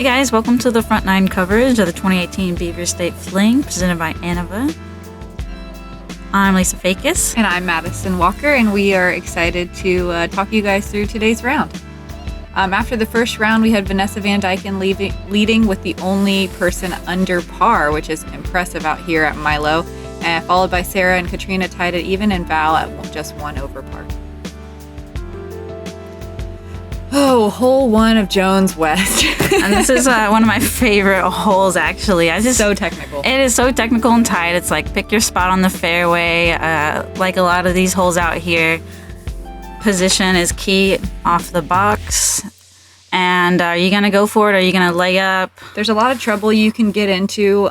Hey guys, welcome to the front nine coverage of the 2018 Beaver State Fling presented by Innova. I'm Lisa Fajkus. And I'm Madison Walker, and we are excited to talk you guys through today's round. After the first round, we had Vanessa Van Dyken leading with the only person under par, which is impressive out here at Milo, followed by Sarah and Catrina tied it even, and Val at just one over par. Oh, hole one of Jones West. And this is one of my favorite holes, actually. So technical. It is so technical and tight. It's like pick your spot on the fairway. Like a lot of these holes out here, position is key off the box. And are you going to go for it? Or are you going to lay up? There's a lot of trouble you can get into.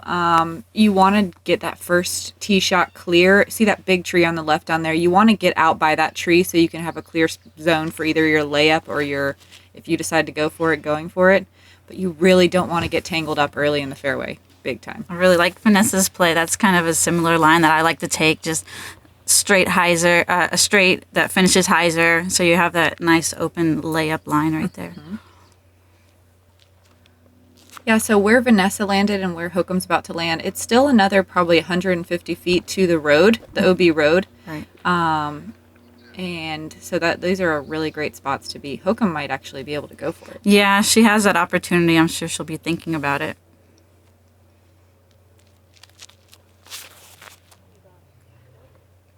You want to get that first tee shot clear. See that big tree on the left down there? You want to get out by that tree so you can have a clear zone for either your layup or if you decide to go for it, going for it. But you really don't want to get tangled up early in the fairway. Big time. I really like Vanessa's play. That's kind of a similar line that I like to take. Just straight hyzer, a straight that finishes hyzer. So you have that nice open layup line right there. Mm-hmm. Yeah, so where Vanessa landed and where Hokom's about to land, it's still another probably 150 feet to the road, the OB road. Right. And so these are really great spots to be. Hokom might actually be able to go for it. Yeah, she has that opportunity. I'm sure she'll be thinking about it.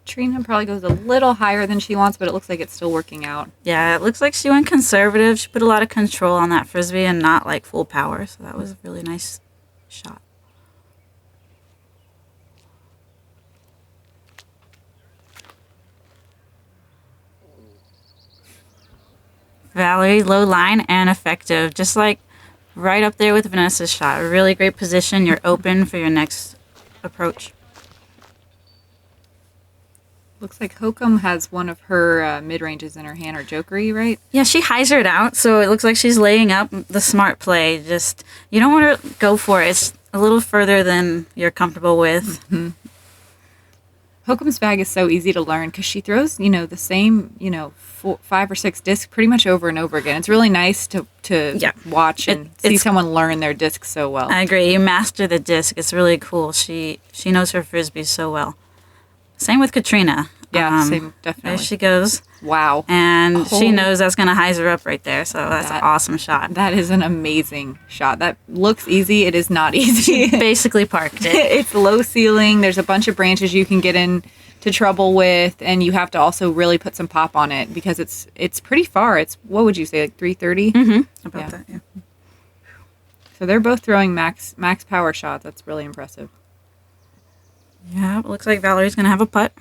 Trina probably goes a little higher than she wants, but it looks like it's still working out. Yeah, it looks like she went conservative. She put a lot of control on that frisbee and not like full power. So that was a really nice shot. Valarie, low line and effective. Just like right up there with Vanessa's shot. A really great position. You're open for your next approach. Looks like Hokom has one of her mid-ranges in her hand, or jokery, right? Yeah, she hyzered out, so it looks like she's laying up the smart play. Just, you don't want to go for it. It's a little further than you're comfortable with. Mm-hmm. Hokom's bag is so easy to learn because she throws, the same, 5 or 6 discs pretty much over and over again. It's really nice to watch and see someone learn their discs so well. I agree. You master the disc. It's really cool. She knows her frisbee so well. Same with Catrina. Yeah, same, definitely. There she goes. Wow. And she knows that's going to hyzer up right there, so that's an awesome shot. That is an amazing shot. That looks easy. It is not easy. She basically parked it. It's low ceiling. There's a bunch of branches you can get into trouble with, and you have to also really put some pop on it because it's pretty far. It's, what would you say, like 330? Mm-hmm. About that, yeah. So they're both throwing max power shots. That's really impressive. Yeah, it looks like Valerie's going to have a putt.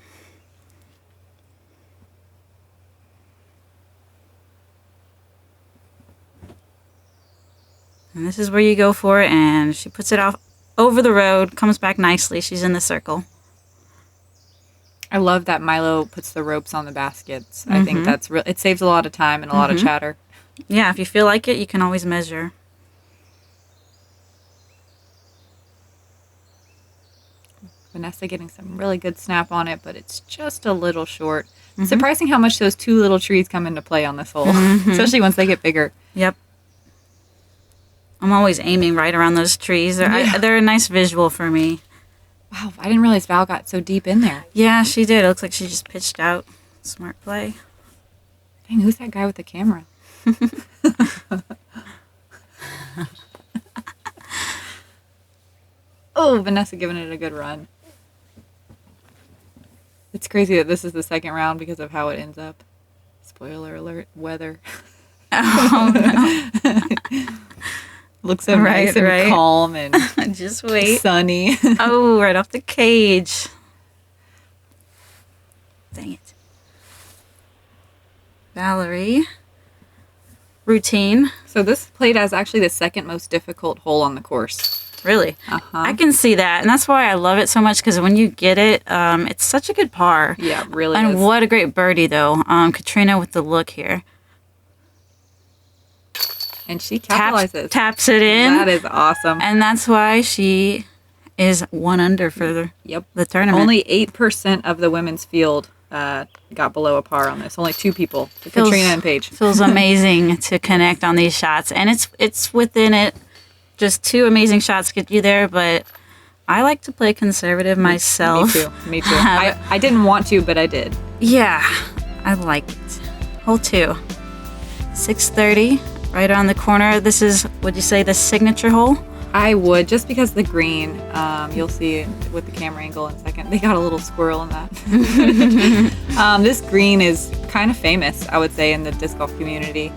And this is where you go for it, and she puts it off over the road, comes back nicely. She's in the circle. I love that Milo puts the ropes on the baskets. I think that's it saves a lot of time and a lot of chatter. Yeah, if you feel like it, you can always measure. Vanessa getting some really good snap on it, but it's just a little short. Surprising how much those 2 little trees come into play on this hole, especially once they get bigger. Yep. I'm always aiming right around those trees. They're a nice visual for me. Wow, I didn't realize Val got so deep in there. Yeah, she did. It looks like she just pitched out. Smart play. Dang, who's that guy with the camera? Oh, Vanessa giving it a good run. It's crazy that this is the second round because of how it ends up. Spoiler alert, weather. Oh, no. Looks so nice and calm and just wait. Sunny. Oh, right off the cage. Dang it. Valarie. Routine. So this played as actually the second most difficult hole on the course. Really? Uh-huh. I can see that. And that's why I love it so much, because when you get it, it's such a good par. Yeah, it really and is. And what a great birdie, though. Catrina with the look here. And she capitalizes. Taps it in. That is awesome. And that's why she is 1 under for the tournament. Only 8% of the women's field got below a par on this. Only 2 people, Catrina and Paige. Feels amazing to connect on these shots. And it's within it. just 2 amazing shots get you there, but I like to play conservative myself. Me too. I didn't want to, but I did. Yeah, I like it. Hole 2. 630, right around the corner. This is, would you say, the signature hole? I would, just because the green, you'll see with the camera angle in a second, they got a little squirrel in that. This green is kind of famous, I would say, in the disc golf community.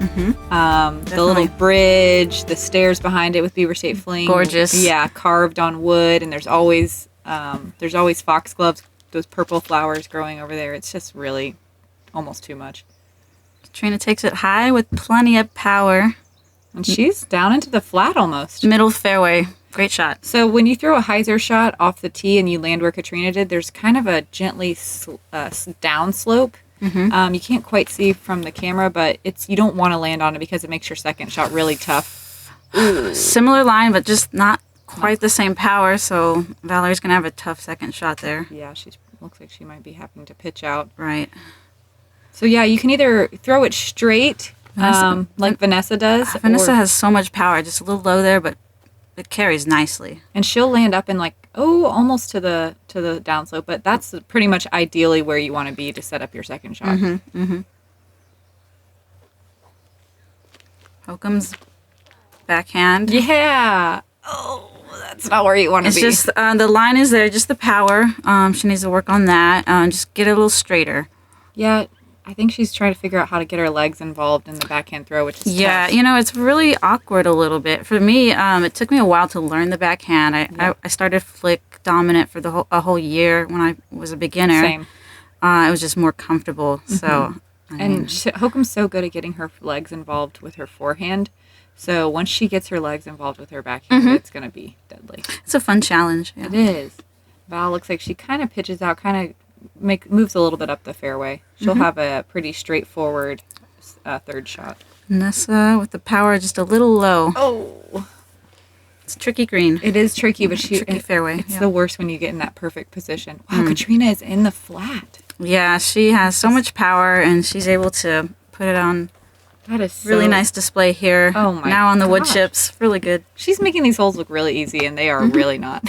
The little bridge, the stairs behind it with Beaver shaped Fling. Gorgeous. Yeah, carved on wood, and there's always foxgloves, those purple flowers growing over there. It's just really almost too much. Catrina takes it high with plenty of power. And she's down into the flat almost. Middle fairway. Great shot. So when you throw a hyzer shot off the tee and you land where Catrina did, there's kind of a gently down slope. You can't quite see from the camera, but you don't want to land on it because it makes your second shot really tough. Similar line, but just not quite the same power, so Valerie's going to have a tough second shot there. Yeah, looks like she might be having to pitch out. Right. So yeah, you can either throw it straight, like Vanessa does. Vanessa has so much power, just a little low there, but it carries nicely. And she'll land up in almost to the downslope, but that's pretty much ideally where you want to be to set up your second shot. Hokom's backhand. Yeah. Oh, that's not where you want to be. It's just the line is there, just the power. She needs to work on that. Just get it a little straighter. Yeah. I think she's trying to figure out how to get her legs involved in the backhand throw, which is tough. It's really awkward a little bit. For me, it took me a while to learn the backhand. I started flick dominant for a whole year when I was a beginner. Same. It was just more comfortable. So, Hokom's so good at getting her legs involved with her forehand. So once she gets her legs involved with her backhand, it's going to be deadly. It's a fun challenge. Yeah. It is. Val looks like she kind of pitches out, moves a little bit up the fairway. She'll have a pretty straightforward third shot. Vanessa with the power just a little low. Oh, it's tricky green. It is tricky, but tricky fairway. It's the worst when you get in that perfect position. Wow, Catrina is in the flat. Yeah, she has so much power, and she's able to put it on. That is really nice display here. Oh my! Now on the wood chips, really good. She's making these holes look really easy, and they are really not.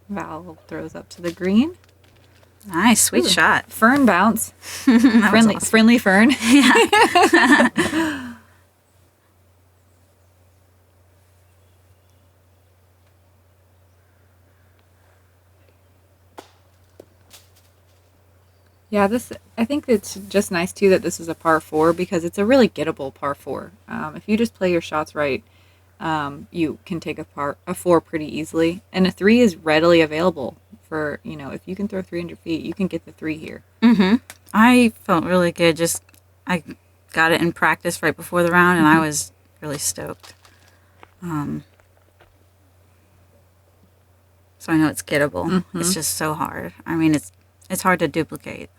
Val throws up to the green. Nice, sweet shot. Fern bounce. Friendly fern. Yeah. Yeah, I think it's just nice too that this is a par 4 because it's a really gettable par 4. If you just play your shots right, you can take a 4 pretty easily, and a 3 is readily available for, if you can throw 300 feet, you can get the 3 here. I felt really good. I got it in practice right before the round, and I was really stoked. So I know it's gettable. It's just so hard. I mean, it's hard to duplicate.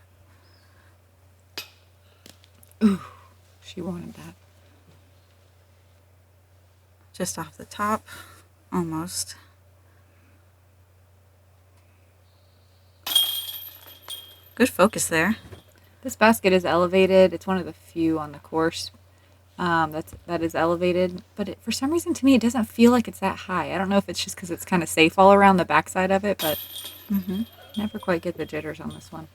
Ooh, she wanted that. Just off the top, almost. Good focus there. This basket is elevated. It's one of the few on the course that is elevated. But for some reason, to me, it doesn't feel like it's that high. I don't know if it's just because it's kind of safe all around the backside of it, but never quite get the jitters on this one.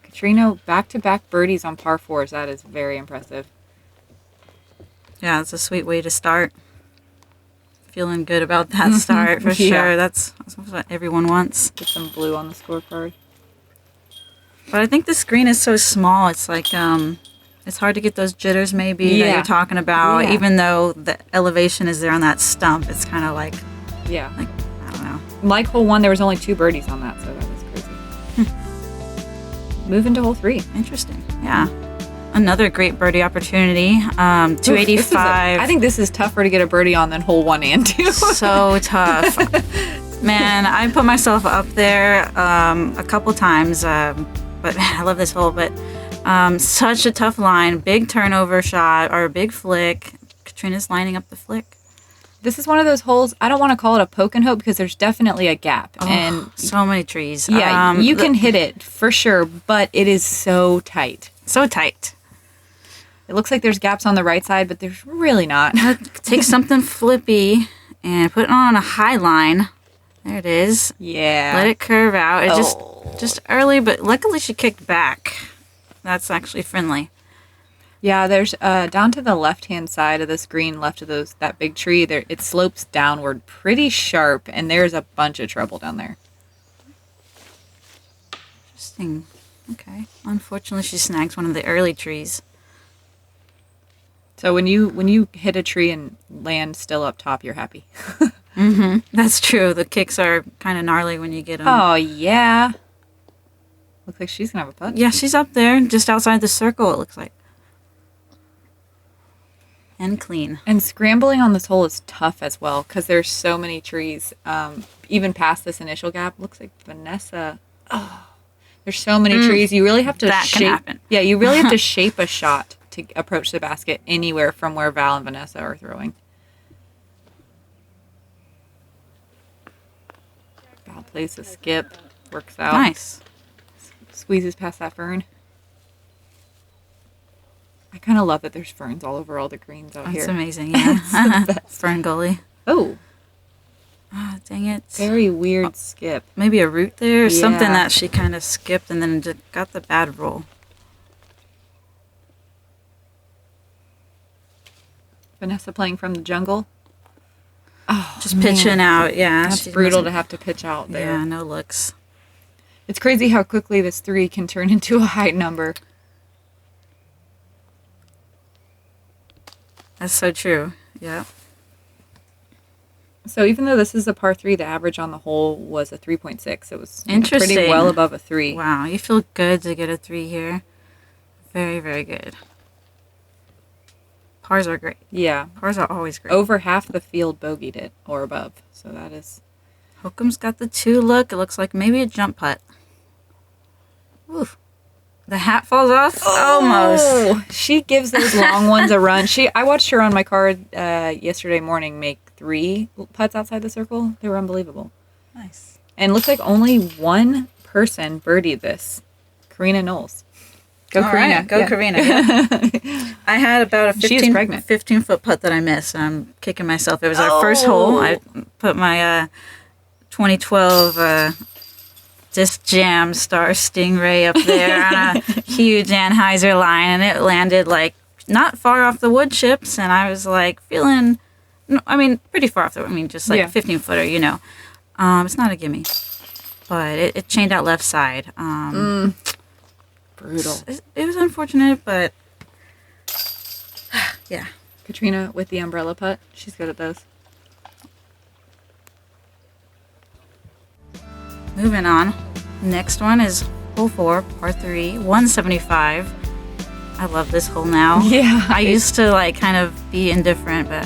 Catrina, back-to-back birdies on par 4s. That is very impressive. Yeah, it's a sweet way to start. Feeling good about that start for sure. That's what everyone wants. Get some blue on the scorecard. But I think the screen is so small. It's like it's hard to get those jitters maybe that you're talking about. Even though the elevation is there on that stump, it's kind of like I don't know. Like hole 1, there was only 2 birdies on that, so that was crazy. Moving to hole 3. Interesting. Yeah. Another great birdie opportunity. 285. I think this is tougher to get a birdie on than hole 1 and 2. So tough. Man, I put myself up there a couple times, but man, I love this hole. But such a tough line. Big turnover shot or a big flick. Catrina's lining up the flick. This is one of those holes, I don't want to call it a poke and hope because there's definitely a gap. And so many trees. Yeah, you can hit it for sure, but it is so tight. So tight. It looks like there's gaps on the right side, but there's really not. Take something flippy and put it on a high line. There it is. Yeah. Let it curve out. It just early, but luckily she kicked back. That's actually friendly. Yeah, there's down to the left-hand side of this green, left of that big tree, there it slopes downward pretty sharp, and there's a bunch of trouble down there. Interesting. Okay. Unfortunately, she snags one of the early trees. So when you hit a tree and land still up top, you're happy. Mm-hmm. That's true. The kicks are kind of gnarly when you get them. Oh, yeah. Looks like she's going to have a putt. Yeah, she's up there, just outside the circle, it looks like. And clean. And scrambling on this hole is tough as well because there's so many trees. Even past this initial gap, looks like Vanessa. Oh, there's so many trees. You really have to that shape. Can happen. Yeah, you really have to shape a shot to approach the basket anywhere from where Val and Vanessa are throwing. Val plays a skip, works out. Nice. Squeezes past that fern. I kind of love that there's ferns all over all the greens out here. That's amazing, yeah. Fern gully. Oh. Ah, dang it. Very weird skip. Maybe a root there or something Yeah. that she kind of skipped and then just got the bad roll. Vanessa playing from the jungle. Oh, Just pitching out, yeah. That's she brutal wasn't- to have to pitch out there. Yeah, no looks. It's crazy how quickly this 3 can turn into a high number. That's so true. Yeah. So even though this is a par 3, the average on the hole was a 3.6. It was pretty Interesting. well above a 3. Wow, you feel good to get a 3 here. Very, very good. Pars are great. Yeah. Pars are always great. Over half the field bogeyed it or above. So that is... Hokom's got the 2 look. It looks like maybe a jump putt. Oof. The hat falls off? Almost. Oh, she gives those long ones a run. I watched her on my card yesterday morning make 3 putts outside the circle. They were unbelievable. Nice. And it looks like only one person birdied this. Karina Knowles. Go All Karina. right, go Yeah. Karina. Yeah. I had about a She is pregnant. 15-foot putt that I missed. I'm kicking myself. It was our first hole. I put my 2012 Disc Jam Star Stingray up there on a huge Anheuser line, and it landed like not far off the wood chips, and I was like feeling, I mean, pretty far off the, I mean, just like 15-footer, you know. It's not a gimme, but it chained out left side. Brutal. It was unfortunate, but yeah. Katrina with the umbrella putt. She's good at those. Moving on. Next one is hole 4, par 3, 175. I love this hole now. Yeah. I used to like kind of be indifferent, but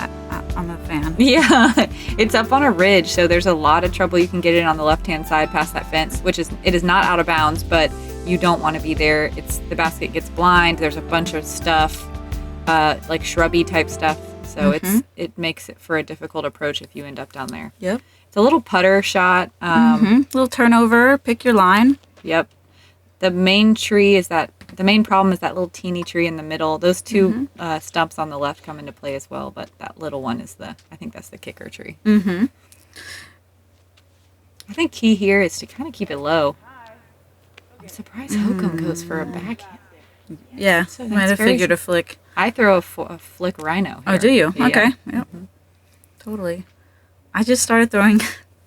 I'm a fan. Yeah, it's up on a ridge, so there's a lot of trouble you can get in on the left-hand side past that fence, it is not out of bounds, but you don't want to be there. The basket gets blind. There's a bunch of stuff, like shrubby type stuff, so it makes it for a difficult approach if you end up down there. Yep. It's a little putter shot. Little turnover. Pick your line. Yep. The main problem is that little teeny tree in the middle. Those 2 stumps on the left come into play as well, but that little one is I think that's the kicker tree. Mm-hmm. I think key here is to kind of keep it low. I'm surprised Hokom goes for a backhand. Yeah, So might have very figured a flick. I throw a flick rhino here. Oh, do you? Yeah. Okay. Yep. Totally. I just started throwing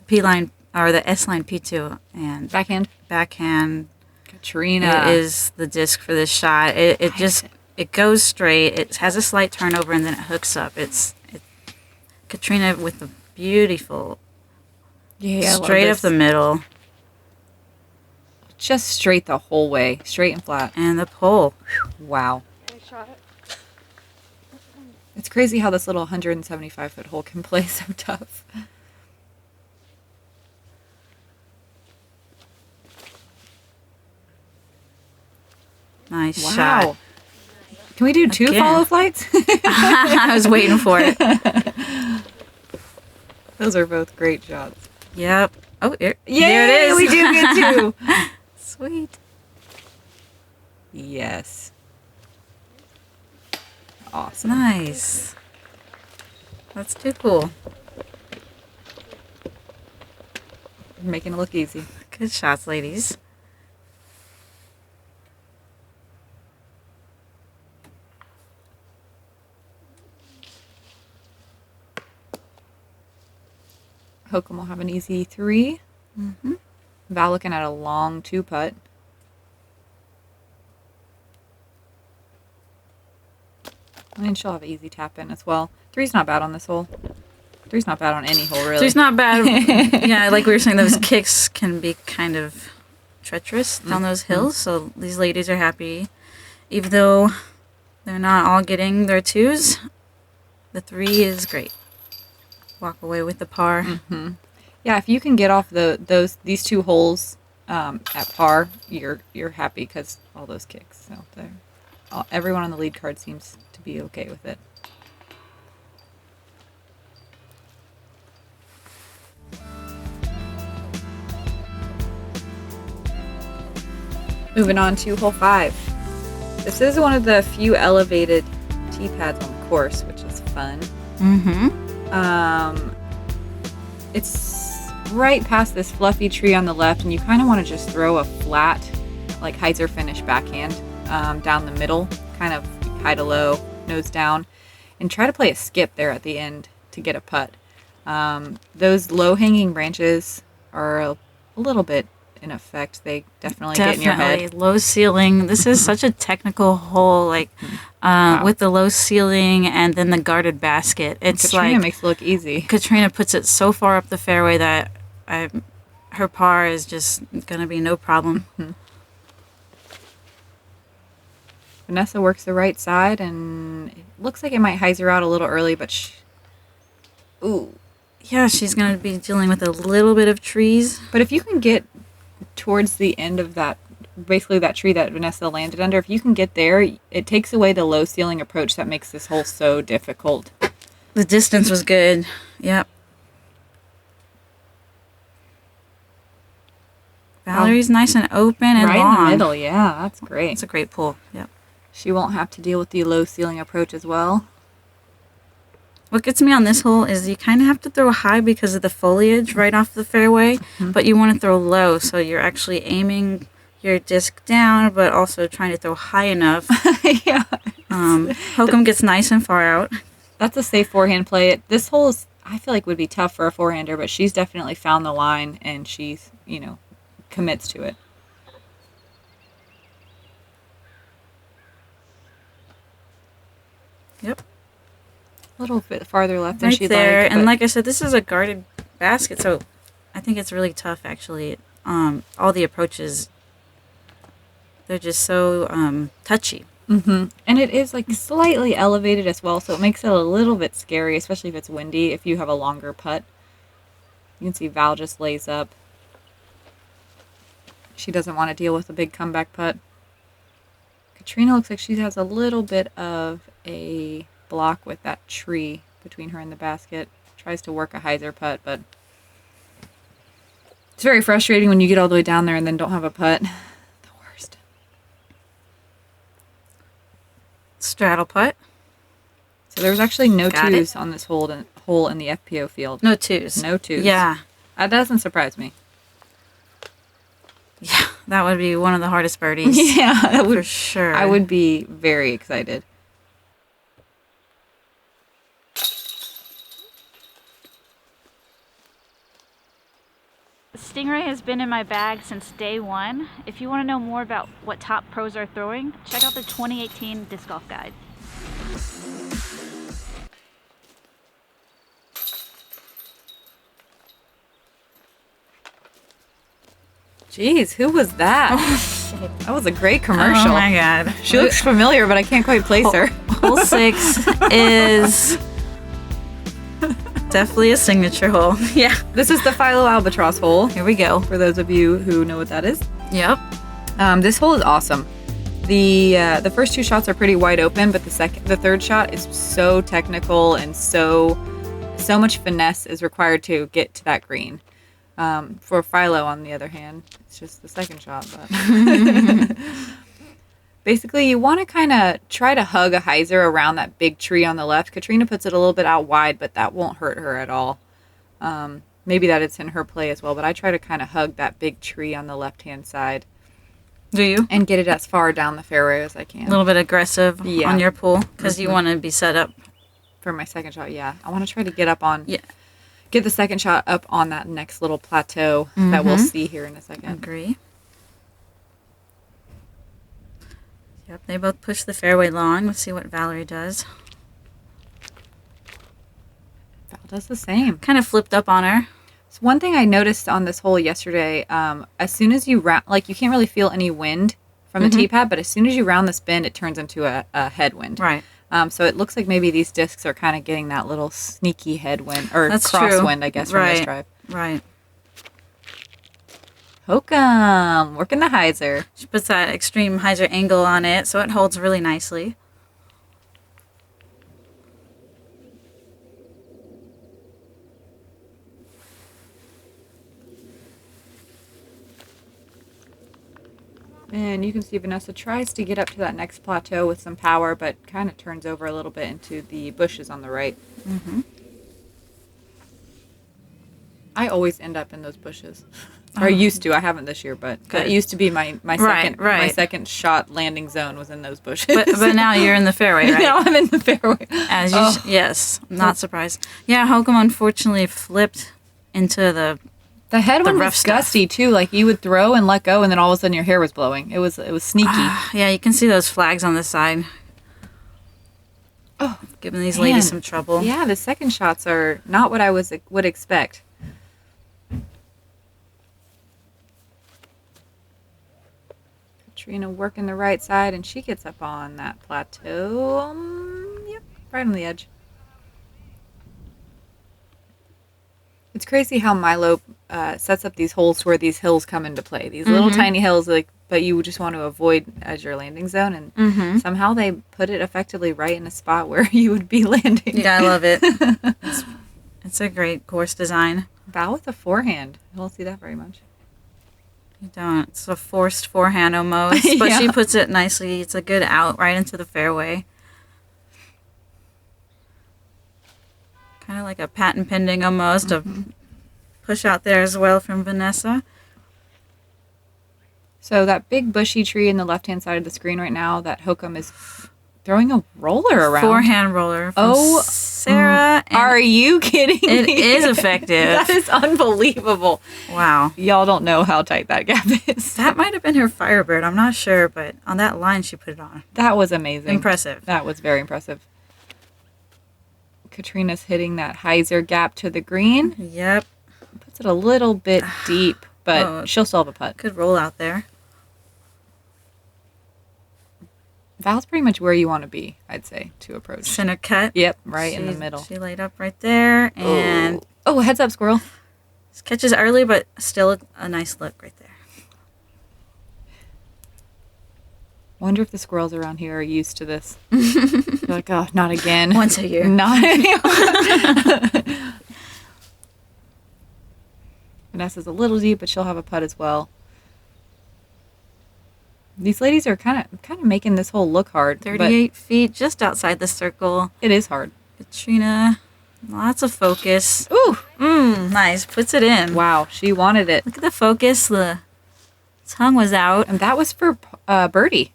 P line or the S line P2 and Backhand. Katrina. It is the disc for this shot. It goes straight. It has a slight turnover and then it hooks up. It's Katrina with the beautiful straight up the middle Just straight the whole way, straight and flat. and the pole. Wow. It's crazy how this little 175-foot hole can play so tough. Nice Wow. shot. Can we do 2 Again. FollowFlights? I was waiting for it. Those are both great shots. Yep. Oh, there it Yay, is. we do good too. Sweet. Yes. awesome. Nice. That's too cool. Making it look easy. Good shots, ladies. Hokom will have an easy 3. Mm-hmm. Val looking at a long 2-putt. And she'll have an easy tap in as well. 3's not bad on this hole. 3's not bad on any hole, really. 3's not bad. Yeah, like we were saying, those kicks can be kind of treacherous down those hills. So these ladies are happy. Even though they're not all getting their 2s, the 3 is great. Walk away with the par. Mm-hmm. Yeah, if you can get off these 2 holes at par, you're happy because all those kicks. So everyone on the lead card seems to be okay with it. Moving on to hole 5. This is one of the few elevated tee pads on the course, which is fun. Mm-hmm. It's right past this fluffy tree on the left, and you kind of want to just throw a flat, like hyzer finish backhand down the middle, kind of high to low, nose down, and try to play a skip there at the end to get a putt. Those low-hanging branches are a little bit in effect. They definitely get in your head. Low ceiling. This is such a technical hole, like Wow. with the low ceiling and then the guarded basket. It's Catrina like makes it look easy. Catrina puts it so far up the fairway that her par is just gonna be no problem. Vanessa works the right side, and it looks like it might hyzer out a little early, but ooh. Yeah, she's gonna be dealing with a little bit of trees. But if you can get towards the end of that, basically that tree that Vanessa landed under, if you can get there, it takes away the low ceiling approach that makes this hole so difficult. The distance was good. Yep. Valerie's nice and open and right long. in the middle, yeah, that's great. It's a great pull. Yep. She won't have to deal with the low ceiling approach as well. What gets me on this hole is you kind of have to throw high because of the foliage right off the fairway, but you want to throw low, so you're actually aiming your disc down, but also trying to throw high enough. Yeah. Hokom gets nice and far out. That's a safe forehand play. This hole is, I feel like, would be tough for a forehander, but she's definitely found the line, and she's, commits to it. Yep. A little bit farther left than Right she'd there, like. and like I said, this is a guarded basket, so I think it's really tough, actually. All the approaches, they're just so touchy. Mm-hmm. And it is like slightly elevated as well, so it makes it a little bit scary, especially if it's windy, if you have a longer putt. You can see Val just lays up. She doesn't want to deal with a big comeback putt. Catrina looks like she has a little bit of a block with that tree between her and the basket. Tries to work a hyzer putt, but it's very frustrating when you get all the way down there and then don't have a putt. The worst. Straddle putt. So there was actually no Got twos on this hole in the FPO field. No twos. No twos. Yeah. That doesn't surprise me. Yeah, that would be one of the hardest birdies. Yeah, that would, for sure. I would be very excited. Stingray has been in my bag since day one. If you want to know more about what top pros are throwing, check out the 2018 Disc Golf Guide. Jeez, who was that? That was a great commercial. Oh my god. She looks familiar, but I can't quite place her. Hole 6 is definitely a signature hole. Yeah. This is the Philo Albatross hole, Here we go. for those of you who know what that is. Yep. This hole is awesome. The first 2 shots are pretty wide open, but the third shot is so technical and so much finesse is required to get to that green. For Philo, on the other hand, it's just the second shot. But Basically, you want to kind of try to hug a hyzer around that big tree on the left. Catrina puts it a little bit out wide, but that won't hurt her at all. Maybe that it's in her play as well, but I try to kind of hug that big tree on the left-hand side. Do you? And get it as far down the fairway as I can. A little bit aggressive on your pool because you want to be set up. For my second shot, yeah. I want to try to get up on... Yeah. Get the second shot up on that next little plateau that we'll see here in a second. Agree. Yep, they both push the fairway long. Let's see what Valarie does. Val does the same. Kind of flipped up on her. So one thing I noticed on this hole yesterday, as soon as you round, like you can't really feel any wind from the tee pad, but as soon as you round this bend, it turns into a headwind. Right. So it looks like maybe these discs are kind of getting that little sneaky headwind or That's crosswind, true. I guess, from this drive. Right. Hokom, working the hyzer. She puts that extreme hyzer angle on it, so it holds really nicely. And you can see Vanessa tries to get up to that next plateau with some power, but kind of turns over a little bit into the bushes on the right. I always end up in those bushes. Or I used to. I haven't this year, but that used to be my second shot landing zone was in those bushes. But now you're in the fairway, right? Now I'm in the fairway. As you yes, I'm not surprised. Yeah, Hokom unfortunately flipped into the headwind rough was gusty too. Like you would throw and let go, and then all of a sudden your hair was blowing. It was sneaky. Yeah, you can see those flags on the side. Oh, giving these ladies some trouble. Yeah, the second shots are not what I would expect. Catrina working the right side, and she gets up on that plateau. Yep, right on the edge. It's crazy how Milo sets up these holes where these hills come into play. These little tiny hills, but you just want to avoid as your landing zone, and somehow they put it effectively right in a spot where you would be landing. Yeah, I love it. It's a great course design. Bow with a forehand. You don't see that very much. You don't. It's a forced forehand almost, but she puts it nicely. It's a good out right into the fairway. Kind of like a patent pending almost. A push out there as well from Vanessa. So that big bushy tree in the left-hand side of the screen right now, that Hokom is throwing a roller around. Forehand roller from Sarah. Are you kidding me? It is effective. That is unbelievable. Wow. Y'all don't know how tight that gap is. That might have been her Firebird. I'm not sure, but on that line she put it on. That was amazing. Impressive. That was very impressive. Catrina's hitting that hyzer gap to the green. Yep. Puts it a little bit deep, but she'll still have a putt. Good roll out there. Val's pretty much where you want to be, I'd say, to approach. Center cut. Yep, right in the middle. She laid up right there, and heads up, squirrel. Catches early, but still a nice look right there. Wonder if the squirrels around here are used to this. They're like, oh, not again. Once a year. Not Vanessa's a little deep, but she'll have a putt as well. These ladies are kind of making this hole look hard. 38 feet, just outside the circle. It is hard. Catrina, lots of focus. Ooh, nice. Puts it in. Wow, she wanted it. Look at the focus. The tongue was out. And that was for birdie.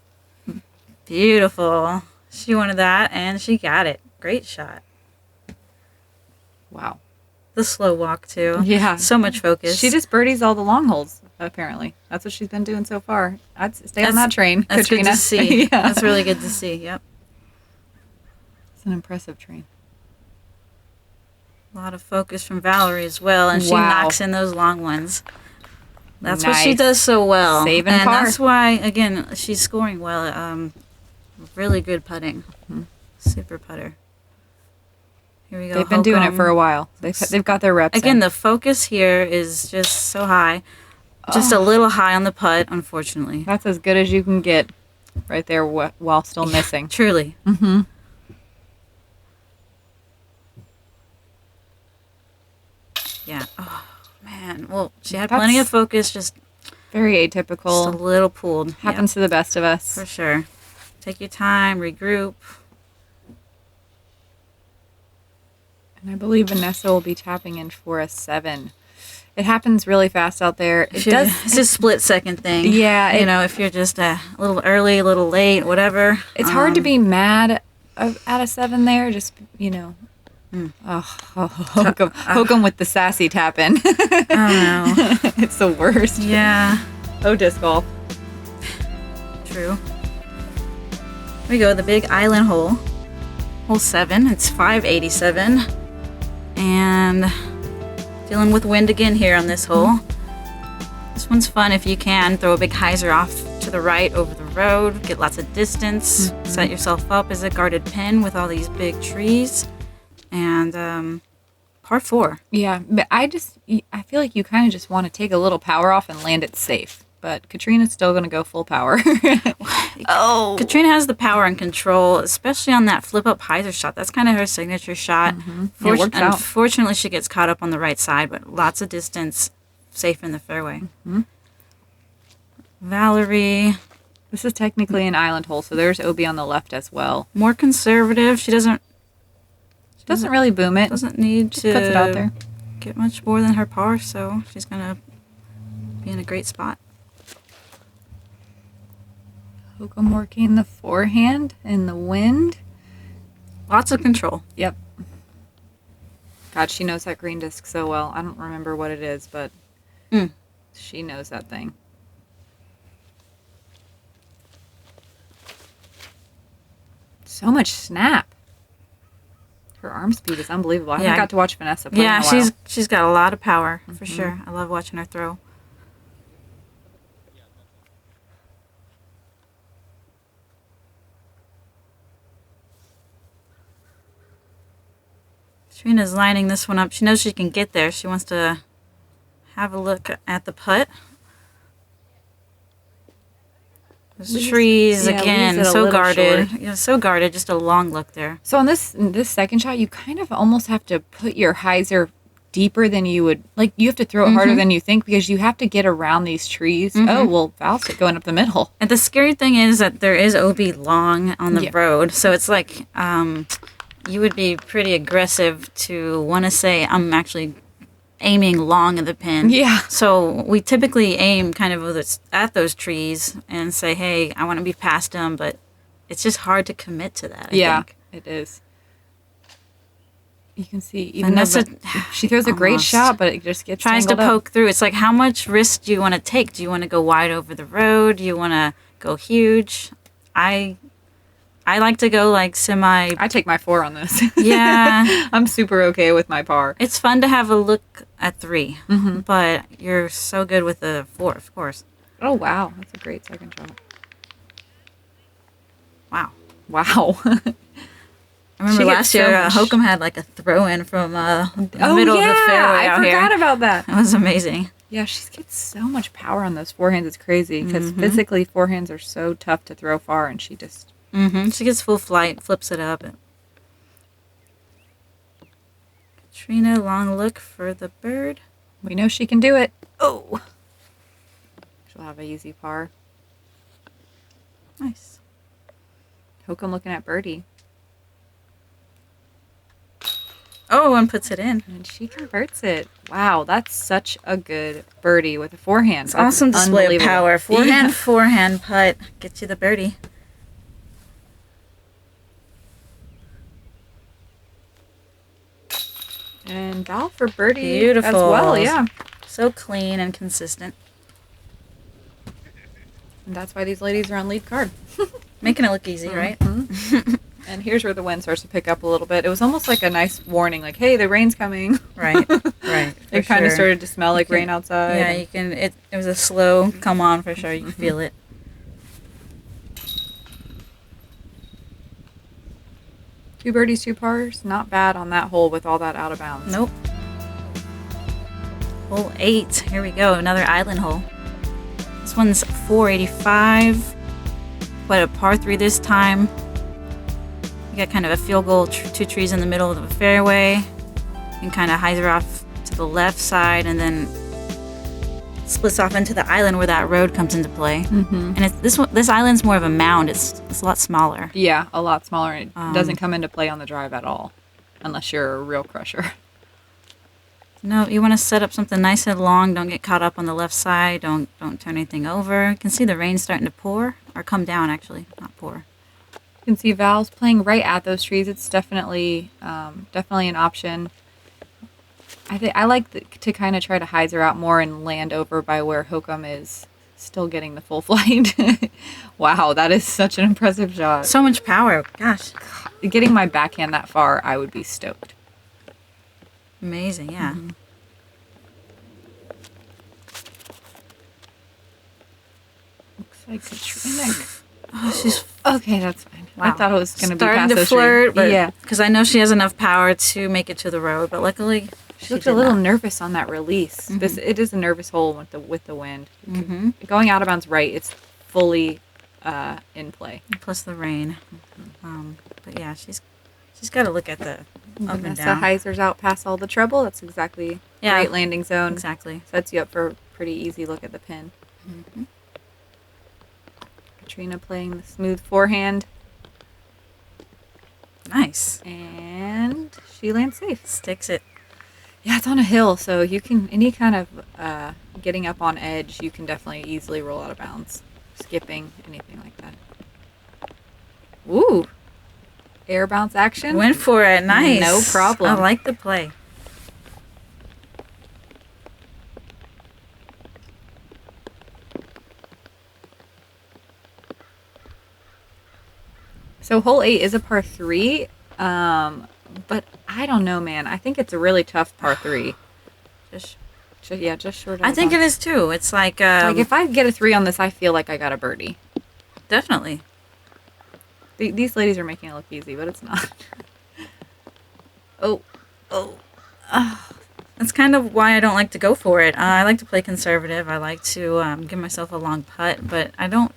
Beautiful. She wanted that, and she got it. Great shot. Wow. The slow walk, too. Yeah. So much focus. She just birdies all the long holes, apparently. That's what she's been doing so far. I'd stay on that train, That's Catrina. good to see. Yeah. That's really good to see, yep. It's an impressive train. A lot of focus from Valarie as well, and she knocks in those long ones. That's what she does so well. Saving and par. That's why, again, she's scoring well. Really good putting. Super putter. Here we go. They've been doing it for a while. They've got their reps. Again, the focus here is just so high. Just a little high on the putt, unfortunately. That's as good as you can get right there while still missing. Truly. Yeah. Oh, man. Well, she had plenty of focus, just very just a atypical. little pulled. Happens to the best of us. For sure. Take your time, regroup. And I believe Vanessa will be tapping in for a 7. It happens really fast out there. It's a split second thing. Yeah. You know, if you're just a little early, a little late, whatever. It's hard to be mad at a 7 there. Just, you know. Hokom with the sassy tap in. I don't know. It's the worst. Yeah. Oh, disc golf. True. Here we go, the big island hole. Hole 7. It's 587. And dealing with wind again here on this hole. This one's fun if you can. Throw a big hyzer off to the right over the road. Get lots of distance. Set yourself up as a guarded pin with all these big trees. And par 4. Yeah, but I feel like you kind of just want to take a little power off and land it safe. But Catrina's still going to go full power. Catrina has the power and control, especially on that flip-up hyzer shot. That's kind of her signature shot. It works out. Unfortunately, she gets caught up on the right side, but lots of distance, safe in the fairway. Valarie. This is technically an island hole, so there's OB on the left as well. More conservative. She doesn't really boom it. Doesn't need to puts it out there. Get much more than her par, so she's going to be in a great spot. Hokom working the forehand in the wind. Lots of control. Yep. God, she knows that green disc so well. I don't remember what it is, but she knows that thing. So much snap. Her arm speed is unbelievable. I haven't got to watch Vanessa play in a while. she's got a lot of power, for sure. I love watching her throw. Trina's lining this one up. She knows she can get there. She wants to have a look at the putt. Those trees again, so guarded. Yeah, so guarded. Just a long look there. So on this second shot, you kind of almost have to put your hyzer deeper than you would. Like, you have to throw it harder than you think because you have to get around these trees. Oh, well, Val's going up the middle. And the scary thing is that there is OB long on the road. So it's like you would be pretty aggressive to want to say, I'm actually aiming long at the pin. Yeah. So we typically aim kind of at those trees and say, hey, I want to be past them, but it's just hard to commit to that, I think. It is. You can see even Vanessa, she throws a great shot, but it just gets tries to tangled poke through. It's like, how much risk do you want to take? Do you want to go wide over the road? Do you want to go huge? I like to go like semi. I take my 4 on this. Yeah. I'm super okay with my par. It's fun to have a look at 3, but you're so good with the 4, of course. Oh, wow. That's a great second shot. Wow. I remember last year, Hokom had like a throw-in from the middle of the fairway out here. I forgot about that. It was amazing. Yeah, she gets so much power on those forehands. It's crazy because physically forehands are so tough to throw far, and she just... She gets full flight, flips it up. Catrina, long look for the bird. We know she can do it. Oh! She'll have an easy par. Nice. Hokom looking at birdie. Oh, and puts it in. And she converts it. Wow, that's such a good birdie with a forehand. It's awesome display of power. Forehand putt. Gets you the birdie. And Val for birdie Beautiful. as well, yeah. So clean and consistent. And that's why these ladies are on lead card. Making it look easy, right? And here's where the wind starts to pick up a little bit. It was almost like a nice warning, like, hey, the rain's coming. Right. It kind of started to smell like rain outside. Yeah, you can. It was a slow come on for sure. You can feel it. 2 birdies, 2 pars. Not bad on that hole with all that out of bounds. Nope. Hole 8. Here we go. Another island hole. This one's 485. But a par 3 this time. You got kind of a field goal, 2 trees in the middle of the fairway. You can kind of hyzer off to the left side and then splits off into the island where that road comes into play. And this island's more of a mound. It's a lot smaller. Yeah, a lot smaller. And it doesn't come into play on the drive at all, unless you're a real crusher. No, you want to set up something nice and long. Don't get caught up on the left side. Don't turn anything over. You can see the rain starting to pour, or come down actually, not pour. You can see Val's playing right at those trees. It's definitely an option. I like to kind of try to hyzer out more and land over by where Hokom is still getting the full flight. Wow, that is such an impressive shot. So much power. Gosh. Getting my backhand that far, I would be stoked. Amazing, yeah. Looks like Catrina. Oh, she's okay. That's fine. Wow. I thought it was going to be starting past to those flirt, trees. but because I know she has enough power to make it to the road. But luckily, she looked a little nervous on that release. It is a nervous hole with the wind. Going out of bounds right, it's fully in play. Plus the rain. But yeah, she's got to look at the up and Vanessa down. hyzers out past all the treble. That's exactly great landing zone. Exactly. Sets you up for a pretty easy look at the pin. Catrina playing the smooth forehand. Nice. And she lands safe. Sticks it. Yeah, it's on a hill, so you can, any kind of getting up on edge, you can definitely easily roll out of bounds. Skipping, anything like that. Ooh. Air bounce action. Went for it. Nice. No problem. I like the play. So hole 8 is a par 3, but I don't know, man. I think it's a really tough par 3. Just short of I think it is too. It's like if I get a 3 on this, I feel like I got a birdie. Definitely. These ladies are making it look easy, but it's not. Oh. That's kind of why I don't like to go for it. I like to play conservative. I like to give myself a long putt, but I don't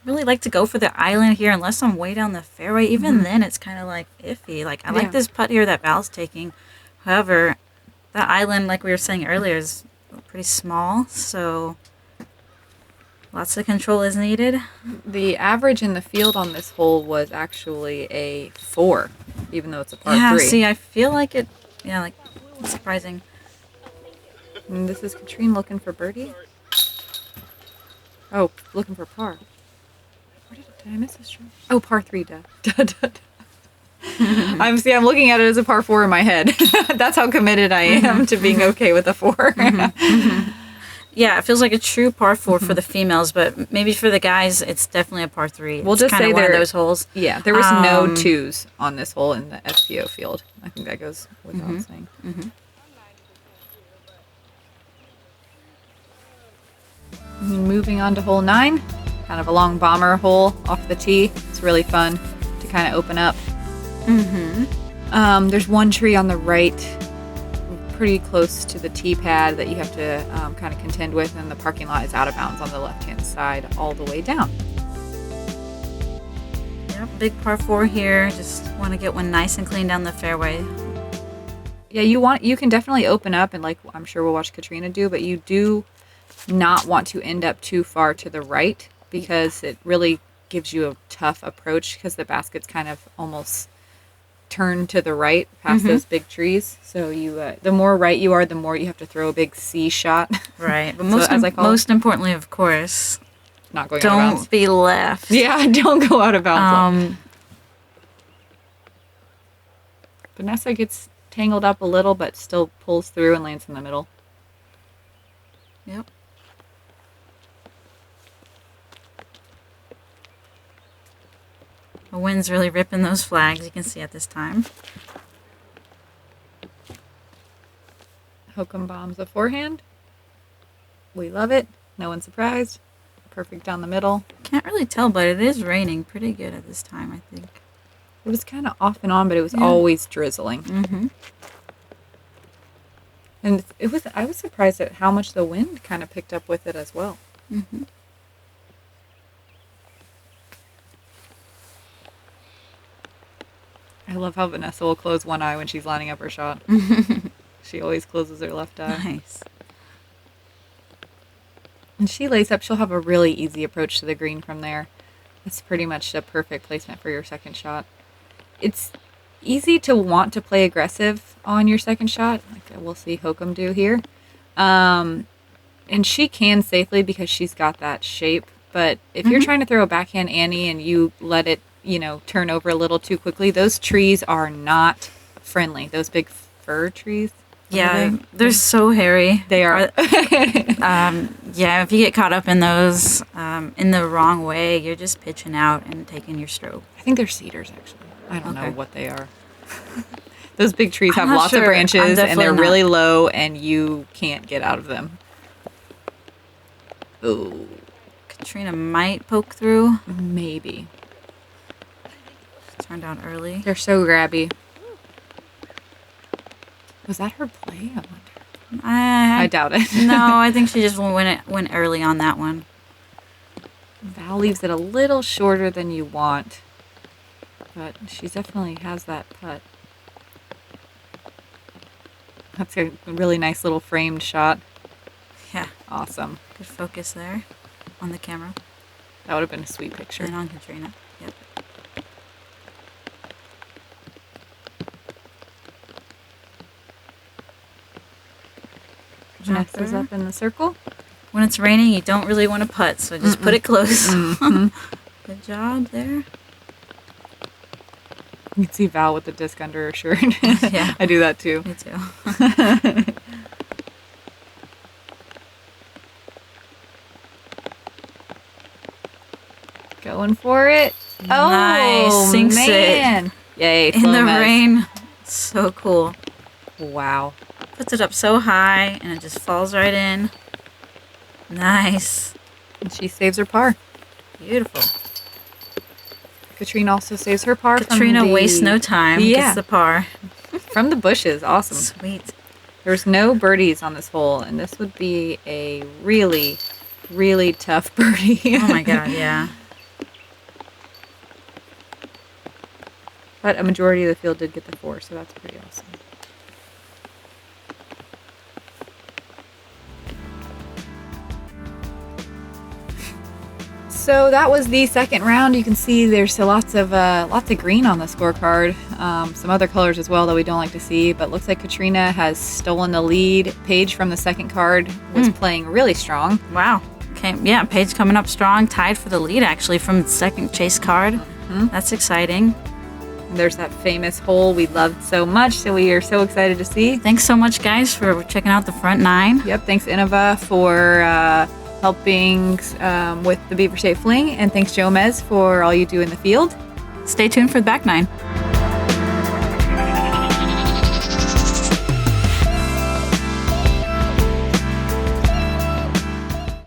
really like to go for the island here unless I'm way down the fairway. Even then, it's kind of like iffy. Like I like this putt here that Val's taking. However, that island, like we were saying earlier, is pretty small, so lots of control is needed. The average in the field on this hole was actually a 4, even though it's a par 3. Yeah, see, I feel like it, it's surprising. And this is Catrina looking for birdie. Oh, looking for par. Where did I miss this shot? Oh, par 3, duh. I'm looking at it as a par 4 in my head. That's how committed I am to being okay with a 4. Yeah, it feels like a true par 4 for the females, but maybe for the guys, it's definitely a par 3. We'll just say one of those holes. Yeah, there was no 2s on this hole in the FPO field. I think that goes without saying. Moving on to hole 9, kind of a long bomber hole off the tee. It's really fun to kind of open up. There's one tree on the right, pretty close to the tee pad, that you have to kind of contend with, and the parking lot is out of bounds on the left-hand side all the way down. Yep, big par 4 here. Just want to get one nice and clean down the fairway. Yeah, you can definitely open up, and like I'm sure we'll watch Catrina do, but you do not want to end up too far to the right, because it really gives you a tough approach, because the basket's kind of almost turn to the right past those big trees. So you, the more right you are, the more you have to throw a big C shot. Right. But most importantly, of course, not going out of bounds. Don't be left. Yeah, don't go out of bounds. Vanessa gets tangled up a little, but still pulls through and lands in the middle. Yep. The wind's really ripping those flags, you can see at this time. Hokom bombs the forehand. We love it. No one's surprised. Perfect down the middle. Can't really tell, but it is raining pretty good at this time, I think. It was kind of off and on, but it was always drizzling. And I was surprised at how much the wind kind of picked up with it as well. I love how Vanessa will close one eye when she's lining up her shot. She always closes her left eye. Nice. And she lays up, she'll have a really easy approach to the green from there. It's pretty much a perfect placement for your second shot. It's easy to want to play aggressive on your second shot, like we'll see Hokom do here. And she can safely because she's got that shape. But if you're trying to throw a backhand Annie and you let it, turn over a little too quickly, those trees are not friendly. Those big fir trees. Yeah, they're so hairy. They are. Yeah, if you get caught up in those in the wrong way, you're just pitching out and taking your stroke. I think they're cedars, actually. I don't know Okay. what they are. Those big trees have not lots of sure. branches, I'm and they're definitely really low, and you can't get out of them. Oh, Catrina might poke through. maybe. Turned out early. They're so grabby. Was that her play? I wonder. I doubt it. No, I think she just went early on that one. Val leaves it a little shorter than you want, but she definitely has that putt. That's a really nice little framed shot. Yeah, Awesome. good focus there on the camera That would have been a sweet picture. and on Catrina. Yep. Vanessa's up in the circle. When it's raining, you don't really want to putt, so just put it close. Good job there. You can see Val with the disc under her shirt. Yeah. I do that too. Me too. Going for it. Oh, Nice. Sinks it. man. Yay. In the SloMez. rain. So cool. Wow. Puts it up so high, and it just falls right in. Nice. And she saves her par. Beautiful. Katrina also saves her par. Katrina from the, wastes no time. Yeah. Gets the par. from the bushes. Awesome. Sweet. There's no birdies on this hole, and this would be a really, really tough birdie. Oh my god, yeah. But a majority of the field did get the 4, so that's pretty awesome. So that was the second round. You can see there's still lots of green on the scorecard. Some other colors as well that we don't like to see. But looks like Catrina has stolen the lead. Paige from the second card was playing really strong. Wow. Okay, yeah, Paige coming up strong, tied for the lead actually from the second chase card. That's exciting. And there's that famous hole we loved so much, so we are so excited to see. Thanks so much, guys, for checking out the front 9. Yep, thanks Innova for helping with the Beaver Shape Fling, and thanks Jomez for all you do in the field. Stay tuned for the back 9.